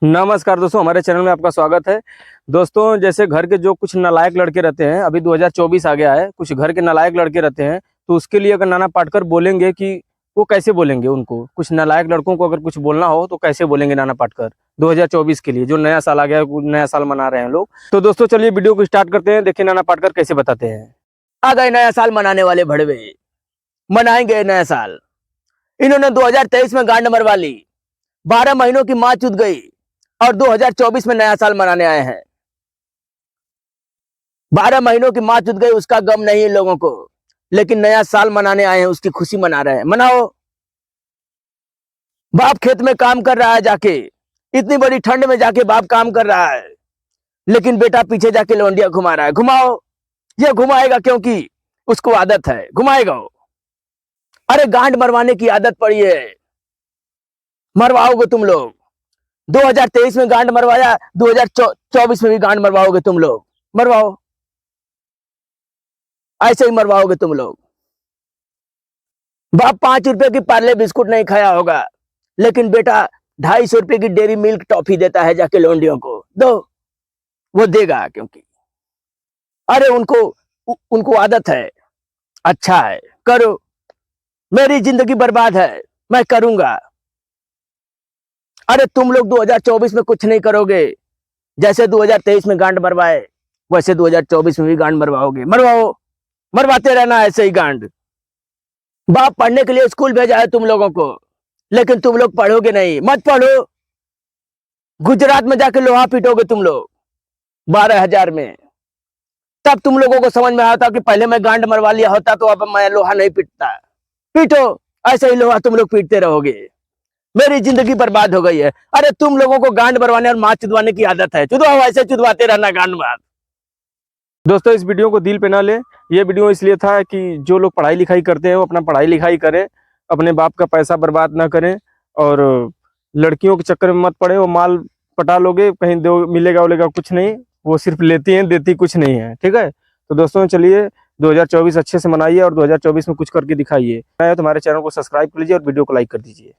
नमस्कार दोस्तों, हमारे चैनल में आपका स्वागत है। दोस्तों, जैसे घर के जो कुछ नालायक लड़के रहते हैं, अभी 2024 आ गया है, कुछ घर के नालायक लड़के रहते हैं, तो उसके लिए अगर नाना पाटेकर बोलेंगे कि वो कैसे बोलेंगे, उनको कुछ नालायक लड़कों को अगर कुछ बोलना हो तो कैसे बोलेंगे नाना पाटेकर 2024 के लिए, जो नया साल आ गया है, नया साल मना रहे हैं लोग। तो दोस्तों चलिए वीडियो को स्टार्ट करते हैं, देखिए नाना पाटेकर कैसे बताते हैं। आ गए नया साल मनाने वाले भड़वे, मनाएंगे नया साल। इन्होंने 2023 में गांड मरवा ली, 12 महीनों की मां चुद गई और 2024 में नया साल मनाने आए हैं। 12 महीनों की मां चुद गई, उसका गम नहीं है लोगों को, लेकिन नया साल मनाने आए हैं, उसकी खुशी मना रहे हैं। मनाओ। बाप खेत में काम कर रहा है जाके, इतनी बड़ी ठंड में जाके बाप काम कर रहा है, लेकिन बेटा पीछे जाके लौंडिया घुमा रहा है। घुमाओ, ये घुमाएगा क्योंकि उसको आदत है, घुमाएगा वो। अरे गांड मरवाने की आदत पड़ी है, मरवाओगे तुम लोग। 2023 में गांड मरवाया, 2024 में भी गांड मरवाओगे तुम लोग। मरवाओ, ऐसे ही मरवाओगे तुम लोग। बाप 5 रुपए की पार्ले बिस्कुट नहीं खाया होगा, लेकिन बेटा 250 रुपए की डेरी मिल्क टॉफी देता है जाके लौंडियों को। दो, वो देगा क्योंकि अरे उनको आदत है। अच्छा है, करो। मेरी जिंदगी बर्बाद है, मैं करूंगा। अरे तुम लोग 2024 में कुछ नहीं करोगे, जैसे 2023 में गांड मरवाए वैसे 2024 में भी गांड मरवाओगे। मरवाओ, मरवाते रहना ऐसे ही गांड। बाप पढ़ने के लिए स्कूल भेजा है तुम लोगों को, लेकिन तुम लोग पढ़ोगे नहीं। मत पढ़ो, गुजरात में जाके लोहा पीटोगे तुम लोग 12,000 में। तब तुम लोगों को समझ में आता कि पहले मैं गांड मरवा लिया होता तो अब मैं लोहा नहीं पीटता। पीटो, ऐसे ही लोहा तुम लोग पीटते रहोगे। मेरी जिंदगी बर्बाद हो गई है। अरे तुम लोगों को गांड मरवाने और मां चुदवाने की आदत है, चुदवाओ, ऐसे चुदवाते रहना गांड मार। दोस्तों, इस वीडियो को दिल पे ना ले। ये वीडियो इसलिए था कि जो लोग पढ़ाई लिखाई करते हैं वो अपना पढ़ाई लिखाई करें, अपने बाप का पैसा बर्बाद ना करें, और लड़कियों के चक्कर में मत पड़े। वो माल पटा लोगे, कहीं दो मिलेगा उलेगा कुछ नहीं, वो सिर्फ लेती हैं, देती कुछ नहीं है। ठीक है, तो दोस्तों चलिए 2024 अच्छे से मनाइए और 2024 में कुछ करके दिखाइए। तो हमारे चैनल को सब्सक्राइब कर लीजिए और वीडियो को लाइक कर दीजिए।